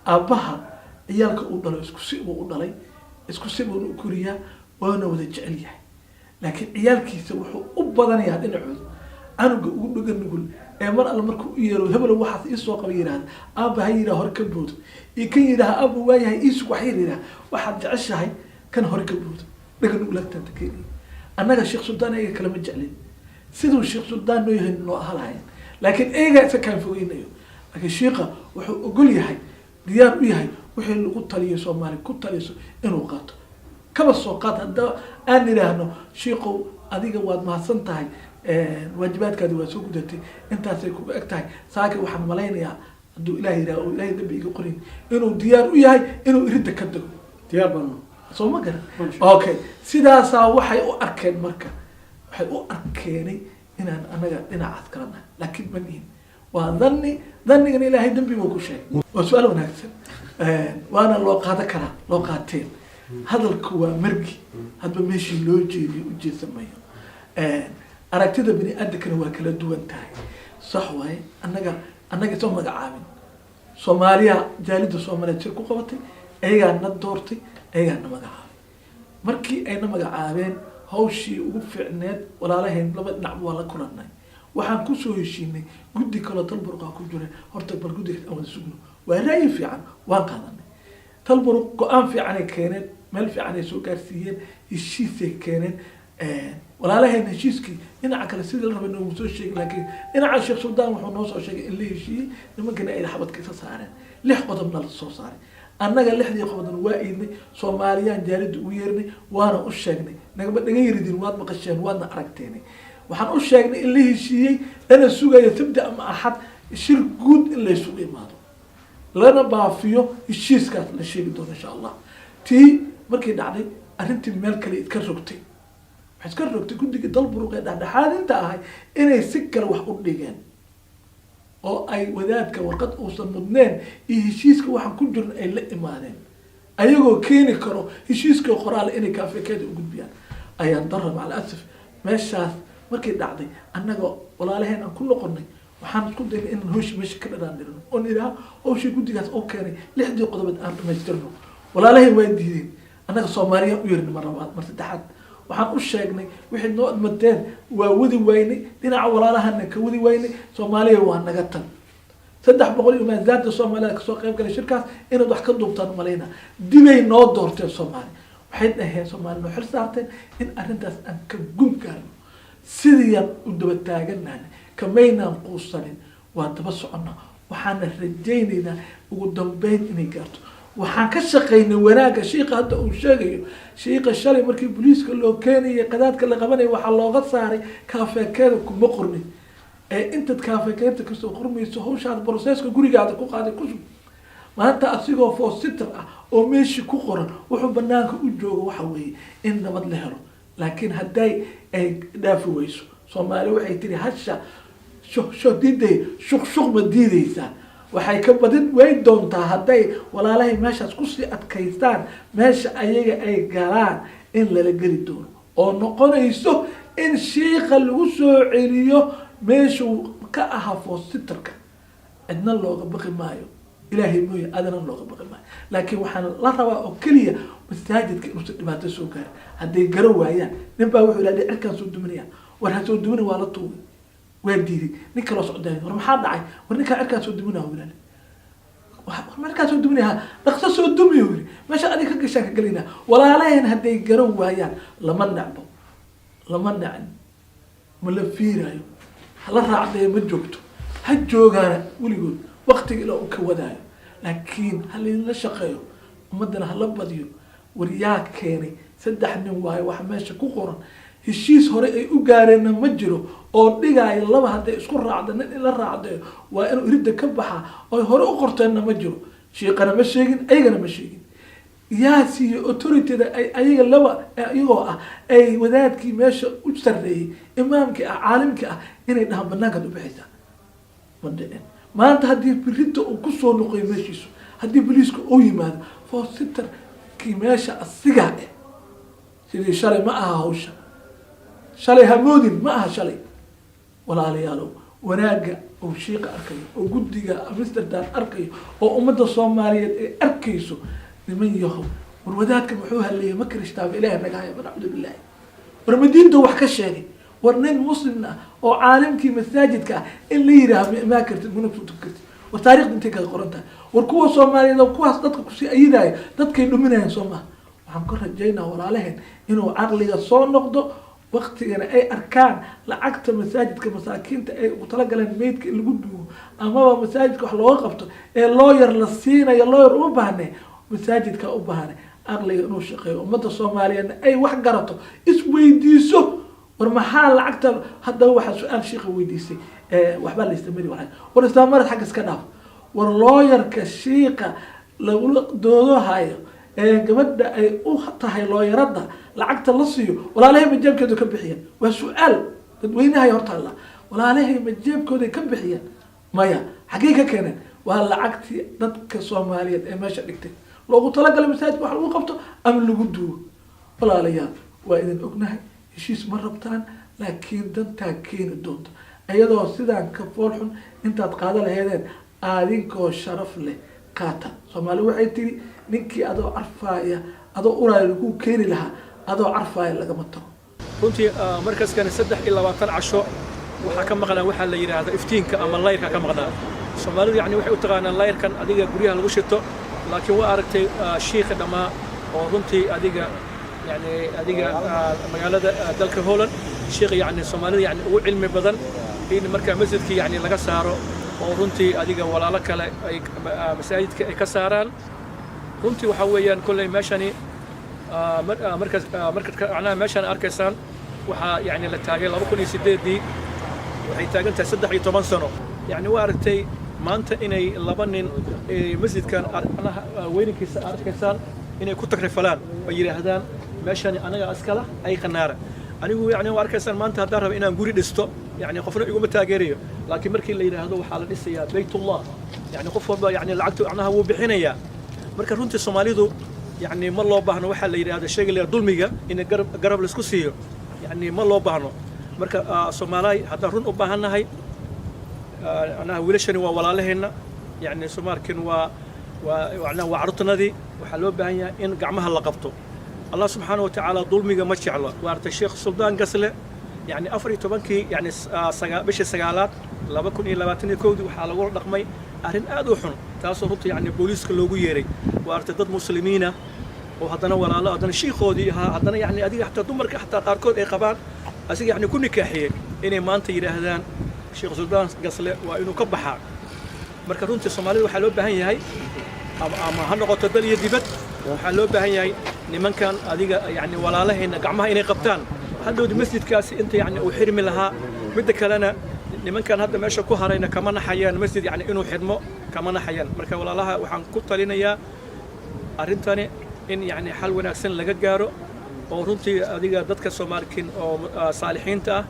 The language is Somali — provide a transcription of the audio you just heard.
aabbaha ciyaalka uu dhalo isku si uu u dhalay isku si buu u koriyaa waana wada jecel yahay laakiin ciyaalkiisa wuxuu u badanayaa dhinacooda canuga ugu dhagan nugul ee mar alla markuu u yeero hebel waxaas ii soo qaba yidhaahda aabba ha yidhaha hore ka boodo iyo kan yidhaha aabba waayahay iisug wax yar yidhaha waxaad jeceshahay kan hore ka boodo dhagan nugulaagtaanta keenaya annaga sheekh suldaan ayaga kalama jeclin siduu sheekh suldaan noo yahay noo ahalahayan laakiin eegaa isa kaan fogeynayo laakiin sheekha wuxuu ogol yahay diyaar u yahay wixii lagu taliyo soomaali ku taliso inuu qaato kaba soo qaad hadda aan idhaahno sheekhow adiga waad mahadsan tahay waajibaadkaadi waa soo gudatay intaasay kuga eg tahay saaki waxaan malaynayaa hadduu ilaah yidhaha oo ilaahay dambi iga qorin inuu diyaar u yahay inuu iridda ka dago diyaar baan soo ma garan okay sidaasaa waxay u arkeen marka waxay u arkeenay inaan anaga dhinacaas kala nahay laakiin ma nihin waa dhannigan ilaahay dambi buu ku sheegay waa su-aal wanaagsan waana loo qaada karaa loo qaateen hadalku waa margi hadba meeshii loo jeediyo ujeedsamayo aragtida bini aadamkana waa kala duwan tahay sax waaye annaga soo magacaabin soomaaliya jaalida soomaaliyeed shir ku qabatay ayagaa na doortay ayagaa na magacaabay markii ayna magacaabeen hawshii ugu fiicneed walaalahayn laba dhinacba waa la kulanay waxaan kusoo heshiinay guddi kaloo talburuqaa ku jira horta bal guddiga aan wada sugno waa ra'yi fiican waan qaadanay talburuq go-aan fiicanay keeneen meel fiicanay soo gaarsiiyeen heshiisay keeneen walaalahayn heshiiskii dhinaca kale sidii la rabay noogu soo sheegay laakiin dhinaca sheekh suldaan wuxuu noo soo sheegay in la heshiiyey nimankana ay xabadka isa saareen 6 qodobna la soo saaray annaga 6dii qodobna waa iidnay soomaaliyaan jaalida ugu yeernay waana u sheegnay nagaba dhaga yaridin waad maqasheen waadna aragteenay waxaan u sheegnay in la heshiiyey lana sugayo tabda ama axad shir guud in la isugu imaado lana baafiyo heshiiskaas la sheegi doono insha allah tii markii dhacday arrintii meel kale idka rogtay waxay iska rogtay guddiga dalburuq ee dhexdhexaadinta ahay inay si kale wax u dhigeen oo ay wadaadka warqad uusan mudneen iyo heshiiska waxaan ku jirna ay la imaadeen ayagoo keeni karo heshiiska qoraal inay kaafekeeda u gudbiyaan ayaan darra macal asaf meeshaas markii dhacday annaga walaalaheen aan ku noqonay waxaan isku daynay inaan hawshii meesha ka dhadhaandirno oon idhaha hawshii guddigaas oo keenay 6dii qodobeed aan dhamaystirno walaalaheen waa diideen annaga soomaaliyaan u yeerna mar labaad mar saddexaad waxaan u sheegnay wixii noo admateen waa wadi waynay dhinaca walaalahana ka wadi waynay soomaaliya waa naga tan 300 iyo maazaada soomaaliya kasoo qayb galay shirkaas inaad wax ka duubtaan malayna dibay noo doorteen soomaali waxay dhaheen soomaali noo xil saarteen in arrintaas aan ka gun gaarno sidiyaan u daba taaganaana kamaynaan quusanin waa daba soconnaa waxaana rajaynaynaa ugu dambeyn inay gaarto waxaan ka shaqaynay wanaagga shiiqa hadda uu sheegayo shiiqa shalay markii booliiska loo keenayay qadaadka la qabanaya waxaa looga saaray kaafeekeeda kuma qornin ee intaad kaafeekeenta kasoo qormayso hawshaad broseska gurigaada ku qaaday kusug maanta asigoo foositar ah oo meeshii ku qoran wuxuu banaanka u joogo waxa weeye in nabad la helo laakiin hadday ay dhaafi weyso soomaali waxay tiri hasha diiday shuq ma diidaysaa waxay ka badin way doontaa hadday walaalahay meeshaas kusii adkaystaan meesha ayaga ay galaan in lala geli doono oo noqonayso in shiiqa lagu soo celiyo meeshuu ka ahaa foositarka cidna looga baqi maayo ilaahay mooye adana looga baqi maayo laakiin waxaan la rabaa oo keliya masaajidka inuusan dhibaato soo gaarin hadday garo waayaan nin baa wuxuu idhahday cirkaan soo duminaya war ha soo dumina waa la tuugay waa diiday nin kaloo socday war maxaa dhacay war ninkaa cirkaan soo duminaa wilaal markaa soo duminaha dhaqso soo dumiyo yiri meesha adiga ka gashaan ka galinaa walaalaheen hadday garan waayaan lama nacbo lama nacin ma la fiiraayo hala raacdee ma joogto ha joogaana weligood waqtiga ilaa uu ka wadaayo laakiin halila shaqeeyo ummadana hala badiyo waryaa keenay 3 nin waayo wax meesha ku qoran heshiis hore ay u gaareenna ma jiro oo dhigaayo laba hadday isku raacda nin in la raacdayo waa inuu iridda ka baxaa oo hore u qorteenna ma jiro shiiqana ma sheegin ayagana ma sheegin yaa siiyo authorityda ayaga laba iyagoo ah ay wadaadkii meesha u sarreeyey imaamkii ah caalimkii ah inay dhahaan banaankaad u bixaysaa ma dhicin maanta haddii birinta uu kusoo noqoyo meeshiisu haddii boliiska uu yimaado foositarkii meesha asigaa sidii shalay ma aha hawsha shalay hamoodin ma aha shalay walaalayaalow wanaagga oo shiiqa arkayo oo guddiga Amsterdam arkayo oo ummadda Soomaaliyeed ay arkayso niman yahow war wadaadka muxuu haleeyay ma kirishtaaba ilaahay naga haya banaacdu billahi war madiinta wax ka sheegay war nin muslim ah oo caalimkii masaajidka in la yiraahdo ma kartid munug soo tukatid war taariikhda intee ka qoran tahay war kuwa Soomaaliyeed oo kuwaas dadka ku sii ayidaayo dadkay dhuminayaan Soomaa waxaan ku rajaynaa walaalaheen inuu aqliga soo noqdo waqtigana ay arkaan lacagta masaajidka masaakiinta ay ugu tala galeen meydka in lagu duugo amaba masaajidka wax looga qabto ee lawyer la siinayo lawyer uma baahne masaajidka u baahne aqliga inuu shaqeeyo ummadda Soomaaliyeed ay wax garato isweydiiso war maxaa lacagta hadda waxa su'aal sheekha weydiisay waxba la istamari war istamar xaq iska dhaaf war lawyerka sheekha lagu doodahayo gabadha ay u tahay lawyerada lacagta la siiyo walaalahay majeebkooda ka bixiyaan waa su'aal dadweynaha horta Allah walaalahay majeebkooda ka bixiyaan maya xagee ka keeneen waa lacagtii dadka Soomaaliyeed ee meesha dhigtay loogu tala galay masaajidka wax lagu qabto ama lagu duubo walaalayaal waa idin ognahay heshiis ma rabtaan laakiin dantaa keeni doonta ayadoo sidaan ka foolxun intaad qaada lahaydeen aadinkoo sharaf leh qaata Soomaali waxay tiri ninkii adoo carfaaya adoo uraay lagu keeni lahaa adoo carfaaya lagama tago runtii markaaskan 23 casho waxa ka maqnaa waxa la yiraahdo iftiinka ama layrka ka maqnaa Soomaalidu yani waxay u taqaanaan layrkan adiga guryaha lagu shito laakiin waa aragtay sheekh dhamaa oo runtii adiga يعني أديك مجالات دلك هولن شيخ يعني الصومالي يعني هو علم بدن إن مركز مسجد كي يعني لقى سارو ورنتي أديك ولا لك مساجد كساران رنتي وحويا كل ماشاني مركز أنا ماشان أركسان وح يعني للتاجر لو كل يسدد دي وحيتاجن تصدق يتمن سنة يعني وارتي ما أنت إني لبنان مسجد كان أنا وين كيس أركسان إني كنت فلان ويجري هذان ماشان أنا أسكله أي خنارة أنا هو يعني واركسان ما أنت هدارها إن أقولي دستو يعني قفنا يقوم التاجرية لكن مركي اللي هذا وحال الإسياد بيت الله يعني قفوا يعني العقد عنها هو بحنية مركز رنتي الصومالي ذو يعني ما الله بحنا وحال اللي هذا الشيء اللي ظلمية إن قرب الإسكوسيو يعني ما الله بحنا مركز الصومالي هذا رن أبهنا هاي أنا ولشني ولا لهنا يعني سماركن وأنا وعرضنا ذي وحلو بهنا إن قعمها لقبته الله سبحانه وتعالى ظلمي ما شعله وارت الشيخ سلطان قسله يعني أفري تبنكي يعني بش السجالات لا بكون إلا باتني كودي وحال ورد رقمي أهرن أدوحن تاسوت يعني بوليس كله جيري وارت ضد مسلمين وهذانا ولا لا هذانا الشيخ خودي هذانا يعني أدي حتى دمرك حتى قاركود إيه قبان أسيق يعني كوني كحية إني ما أنت يرهدان الشيخ سلطان قسله وإنه كبحها مركزون الصومالي وحلو بهني هاي أما هنقطة دليل دبت وحلو بهني لمن كان أديك يعني ولا له إن قعمها إني قبطان هذا ودي مسجد كاسي أنت يعني وحرم لها بدك لنا لمن كان هذا ماشى كهرينا كمان حيان مسجد يعني إنه حرمه كمان حيان مركز ولا لها وحن كنت لنا يا أرنتني إن يعني حل وناكسن لقى جارو ورنتي أديك ضدك سوماركين أو صالحين تا